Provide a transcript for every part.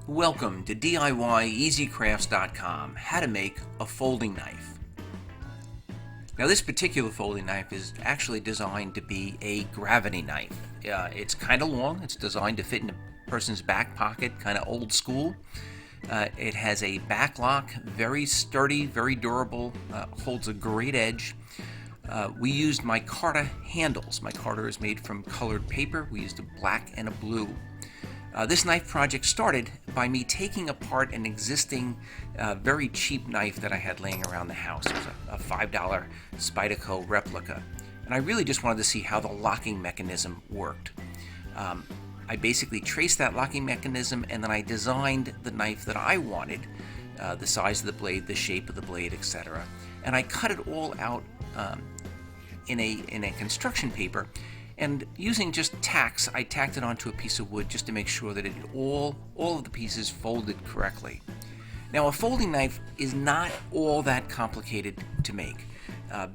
Welcome to DIYeasycrafts.com, how to make a folding knife. Now this particular folding knife is actually designed to be a gravity knife. It's kind of long, it's designed to fit in a person's back pocket, kind of old school. It has a back lock, very sturdy, very durable, holds a great edge. We used micarta handles. Micarta is made from colored paper. We used a black and a blue. This knife project started by me taking apart an existing very cheap knife that I had laying around the house. It was a $5 Spyderco replica. And I really just wanted to see how the locking mechanism worked. I basically traced that locking mechanism and then I designed the knife that I wanted, the size of the blade, the shape of the blade, etc. And I cut it all out in a construction paper. And using just tacks, I tacked it onto a piece of wood just to make sure that it all of the pieces folded correctly. Now, a folding knife is not all that complicated to make.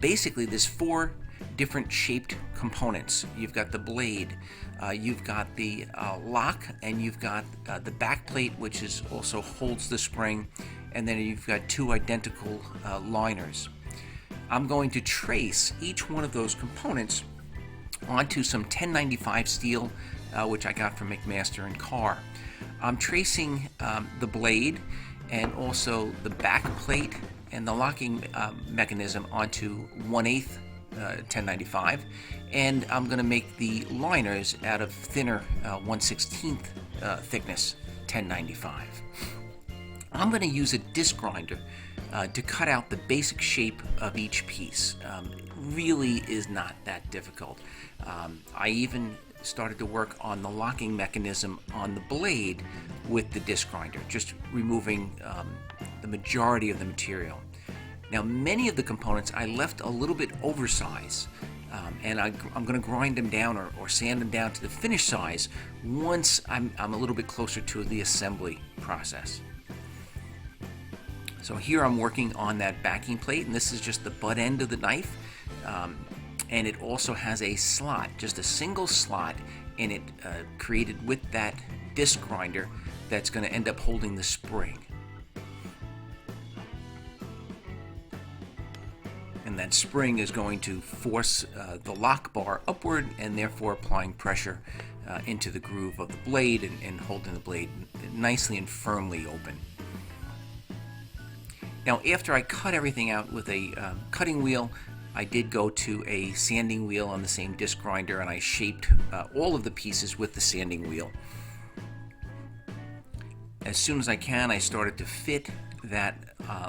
Basically, there's 4 different shaped components. You've got the blade, you've got the lock, and you've got the back plate, which also holds the spring, and then you've got 2 identical liners. I'm going to trace each one of those components onto some 1095 steel, which I got from McMaster and Carr. I'm tracing the blade and also the back plate and the locking mechanism onto 1/8 1095, and I'm going to make the liners out of thinner 1/16 thickness 1095. I'm going to use a disc grinder to cut out the basic shape of each piece. It really is not that difficult. I even started to work on the locking mechanism on the blade with the disc grinder, just removing the majority of the material. Now, many of the components I left a little bit oversized, and I'm going to grind them down or sand them down to the finished size once I'm a little bit closer to the assembly process. So here I'm working on that backing plate, and this is just the butt end of the knife, and it also has a slot, just a single slot in it, created with that disc grinder that's going to end up holding the spring. And that spring is going to force the lock bar upward and therefore applying pressure into the groove of the blade and holding the blade nicely and firmly open. Now, after I cut everything out with a cutting wheel, I did go to a sanding wheel on the same disc grinder, and I shaped all of the pieces with the sanding wheel. As soon as I can, I started to fit that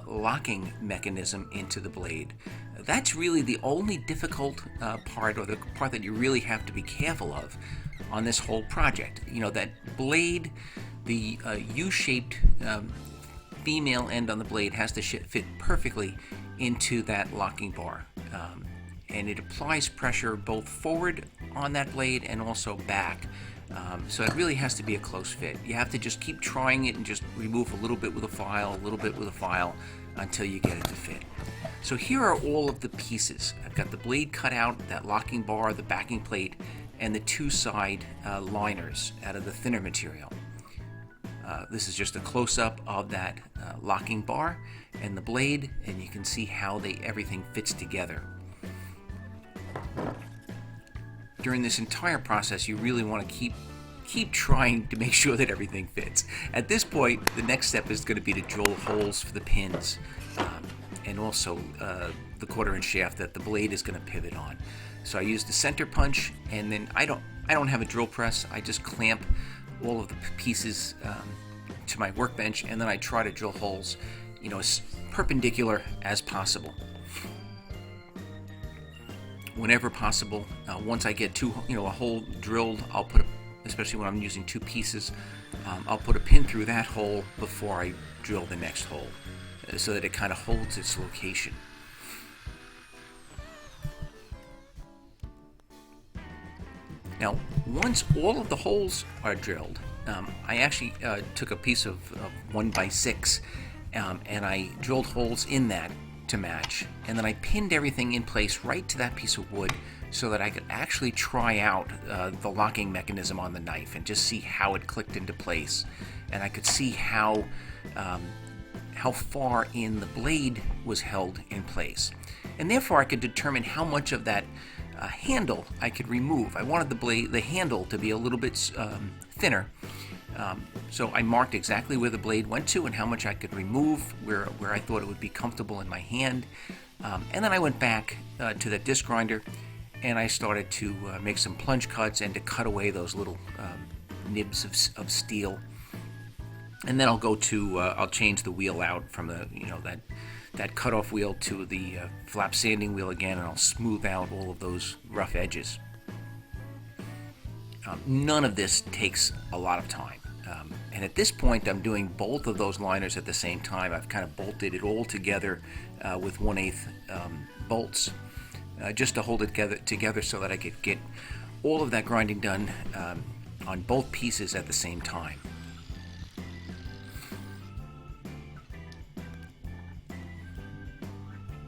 locking mechanism into the blade. That's really the only difficult part, or the part that you really have to be careful of on this whole project. You know, that blade, the U-shaped female end on the blade has to fit perfectly into that locking bar, and it applies pressure both forward on that blade and also back, so it really has to be a close fit. You have to just keep trying it and just remove a little bit with a file, until you get it to fit. So here are all of the pieces. I've got the blade cut out, that locking bar, the backing plate, and the 2 side liners out of the thinner material. This is just a close-up of that locking bar and the blade, and you can see how everything fits together. During this entire process, you really want to keep trying to make sure that everything fits. At this point, the next step is going to be to drill holes for the pins, and also the 1/4-inch shaft that the blade is going to pivot on. So I used the center punch, and then I don't have a drill press. I just clamp all of the pieces to my workbench, and then I try to drill holes, as perpendicular as possible. Whenever possible, once I get a hole drilled, I'll put, especially when I'm using 2 pieces, I'll put a pin through that hole before I drill the next hole, so that it kind of holds its location. Now, once all of the holes are drilled, I actually took a piece of 1x6 and I drilled holes in that to match, and then I pinned everything in place right to that piece of wood so that I could actually try out the locking mechanism on the knife and just see how it clicked into place. And I could see how far in the blade was held in place. And therefore I could determine how much of that handle I could remove. I wanted the handle to be a little bit thinner. So I marked exactly where the blade went to and how much I could remove, where I thought it would be comfortable in my hand. And then I went back to the disc grinder and I started to make some plunge cuts and to cut away those little nibs of steel. And then I'll change the wheel out from the, that cutoff wheel to the flap sanding wheel again, and I'll smooth out all of those rough edges. None of this takes a lot of time. And at this point, I'm doing both of those liners at the same time. I've kind of bolted it all together with 1/8 bolts, just to hold it together so that I could get all of that grinding done on both pieces at the same time.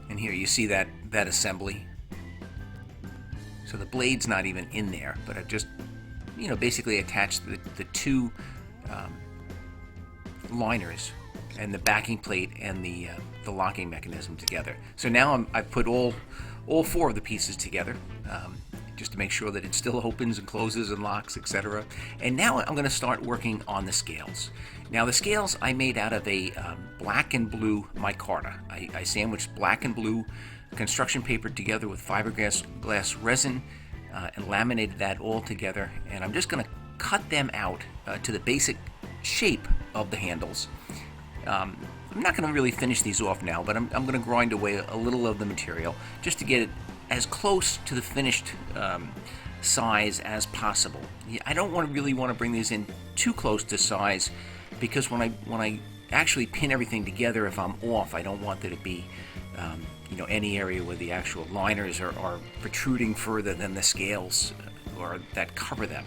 And here you see that assembly. So the blade's not even in there, but I've just, basically attached the two liners and the backing plate and the locking mechanism together. So now I've put all 4 of the pieces together, just to make sure that it still opens and closes and locks, etc. And now I'm going to start working on the scales. Now the scales I made out of a black and blue micarta. I sandwiched black and blue construction paper together with fiberglass resin and laminated that all together. And I'm just going to cut them out to the basic shape of the handles. I'm not going to really finish these off now, but I'm going to grind away a little of the material just to get it as close to the finished size as possible. I don't really want to bring these in too close to size, because when I actually pin everything together, if I'm off, I don't want there to be any area where the actual liners are protruding further than the scales or that cover them.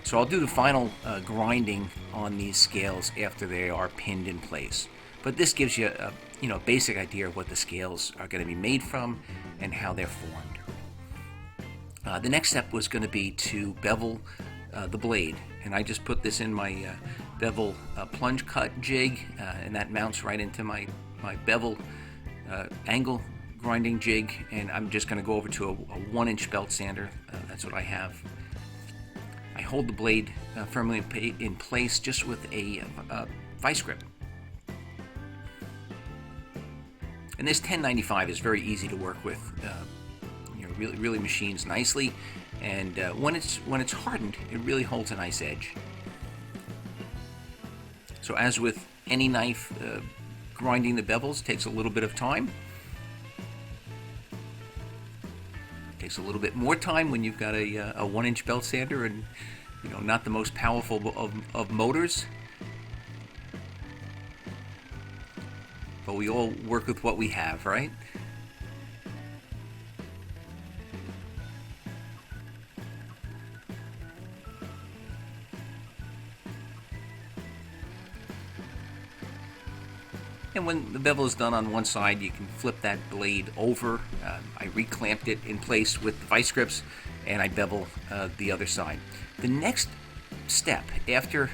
So I'll do the final grinding on these scales after they are pinned in place. But this gives you a basic idea of what the scales are going to be made from and how they're formed. The next step was going to be to bevel the blade, and I just put this in my Bevel plunge cut jig, and that mounts right into my Bevel angle grinding jig, and I'm just going to go over to a 1-inch belt sander. That's what I have. I hold the blade firmly in place just with a vice grip. And this 1095 is very easy to work with. Really machines nicely, and when it's hardened, it really holds a nice edge. So as with any knife, grinding the bevels takes a little bit of time. It takes a little bit more time when you've got a 1-inch belt sander and not the most powerful of motors. But we all work with what we have, right? And when the bevel is done on one side, you can flip that blade over. I reclamped it in place with the vice grips, and I bevel the other side. The next step after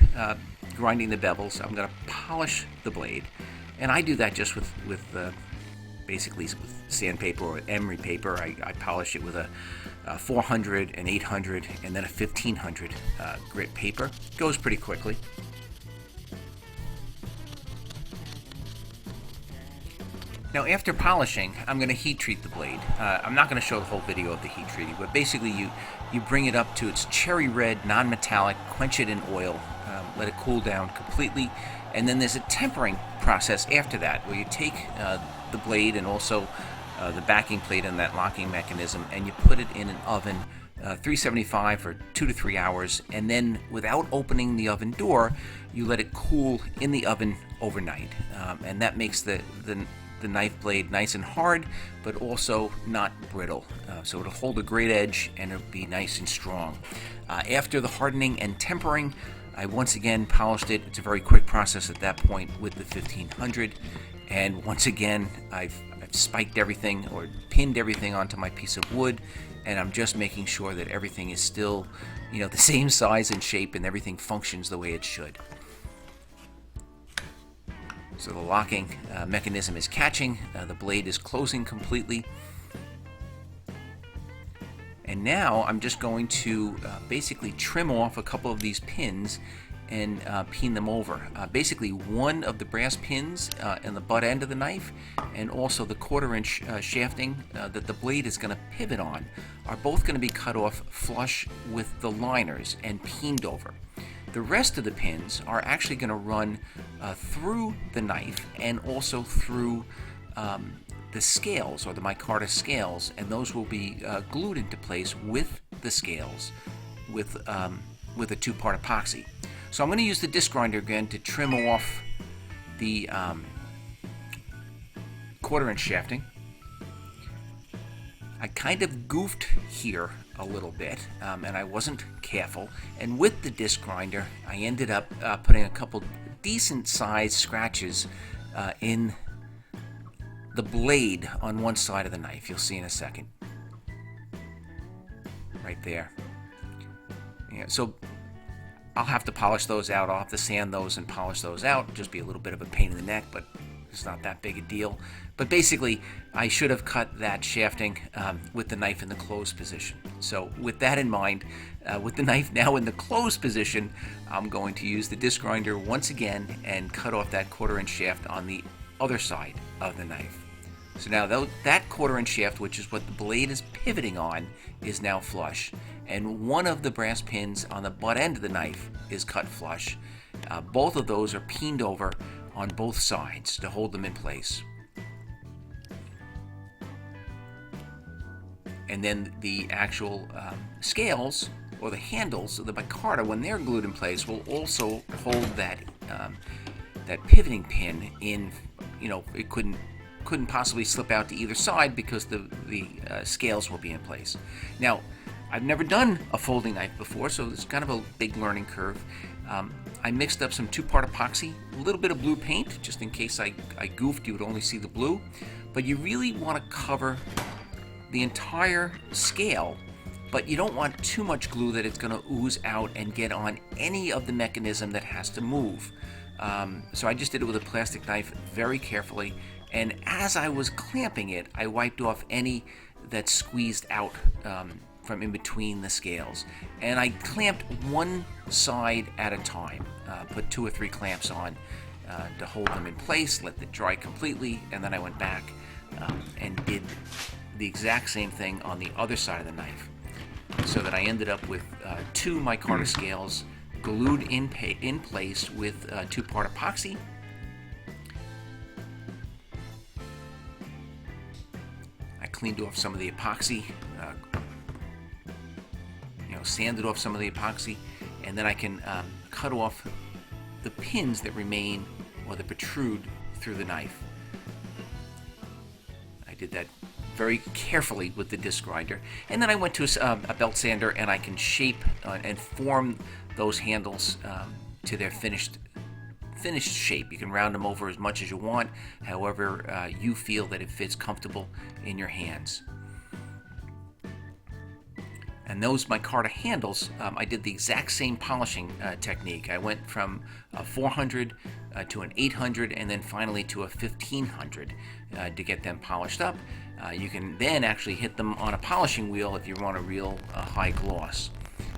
grinding the bevels, I'm going to polish the blade, and I do that just with basically with sandpaper or emery paper. I polish it with a 400, an 800, and then a 1500 grit paper. It goes pretty quickly. Now after polishing, I'm going to heat treat the blade. I'm not going to show the whole video of the heat treating, but basically you bring it up to its cherry red, non-metallic, quench it in oil, let it cool down completely, and then there's a tempering process after that where you take the blade and also the backing plate and that locking mechanism, and you put it in an oven 375 for 2 to 3 hours, and then without opening the oven door, you let it cool in the oven overnight, and that makes the knife blade nice and hard, but also not brittle. So it'll hold a great edge and it'll be nice and strong. After the hardening and tempering, I once again polished it. It's a very quick process at that point with the 1500. And once again, I've spiked everything or pinned everything onto my piece of wood and I'm just making sure that everything is still, the same size and shape, and everything functions the way it should. So the locking mechanism is catching, the blade is closing completely. And now I'm just going to basically trim off a couple of these pins and peen them over. Basically one of the brass pins in the butt end of the knife, and also the 1/4 inch shafting that the blade is going to pivot on, are both going to be cut off flush with the liners and peened over. The rest of the pins are actually going to run through the knife and also through the scales, or the micarta scales, and those will be glued into place with the scales with a 2-part epoxy. So I'm going to use the disc grinder again to trim off the 1/4 inch shafting. I kind of goofed here a little bit, and I wasn't careful, and with the disc grinder I ended up putting a couple decent sized scratches in the blade on one side of the knife. You'll see in a second. Right there. Yeah, so I'll have to polish those out. I'll have to sand those and polish those out. It'll just be a little bit of a pain in the neck, but it's not that big a deal. But basically, I should have cut that shafting with the knife in the closed position. So with that in mind, with the knife now in the closed position, I'm going to use the disc grinder once again and cut off that 1/4 inch shaft on the other side of the knife. So now that 1/4 inch shaft, which is what the blade is pivoting on, is now flush. And one of the brass pins on the butt end of the knife is cut flush. Both of those are peened over on both sides to hold them in place. And then the actual scales, or the handles of the micarta, when they're glued in place, will also hold that pivoting pin in. It couldn't possibly slip out to either side because the scales will be in place. Now, I've never done a folding knife before, so it's kind of a big learning curve. I mixed up some 2-part epoxy, a little bit of blue paint, just in case I goofed, you would only see the blue. But you really want to cover the entire scale, but you don't want too much glue that it's going to ooze out and get on any of the mechanism that has to move. So I just did it with a plastic knife very carefully, and as I was clamping it, I wiped off any that squeezed out from in between the scales. And I clamped one side at a time, put 2 or 3 clamps on to hold them in place, let it dry completely, and then I went back and did the exact same thing on the other side of the knife, so that I ended up with 2 micarta scales glued in place with 2-part epoxy. I cleaned off some of the epoxy, sanded off some of the epoxy, and then I can cut off the pins that remain or that protrude through the knife. I did that very carefully with the disc grinder, and then I went to a belt sander, and I can shape and form those handles to their finished shape. You can round them over as much as you want, however you feel that it fits comfortable in your hands. And those micarta handles, I did the exact same polishing technique. I went from a 400 to an 800, and then finally to a 1500 to get them polished up. You can then actually hit them on a polishing wheel if you want a real high gloss.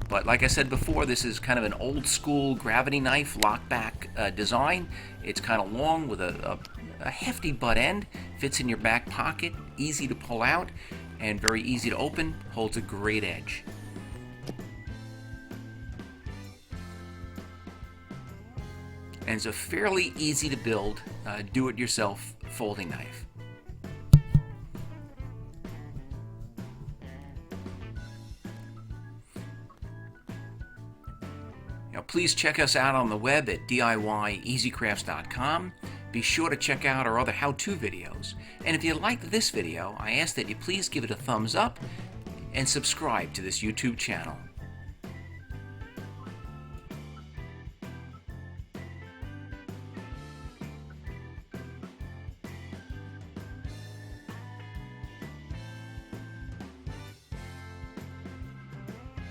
But like I said before, this is kind of an old school gravity knife lockback design. It's kind of long with a hefty butt end, fits in your back pocket, easy to pull out, and very easy to open, holds a great edge. And it's a fairly easy to build, do-it-yourself folding knife. Now, please check us out on the web at DIYeasycrafts.com. Be sure to check out our other how-to videos. And if you liked this video, I ask that you please give it a thumbs up and subscribe to this YouTube channel.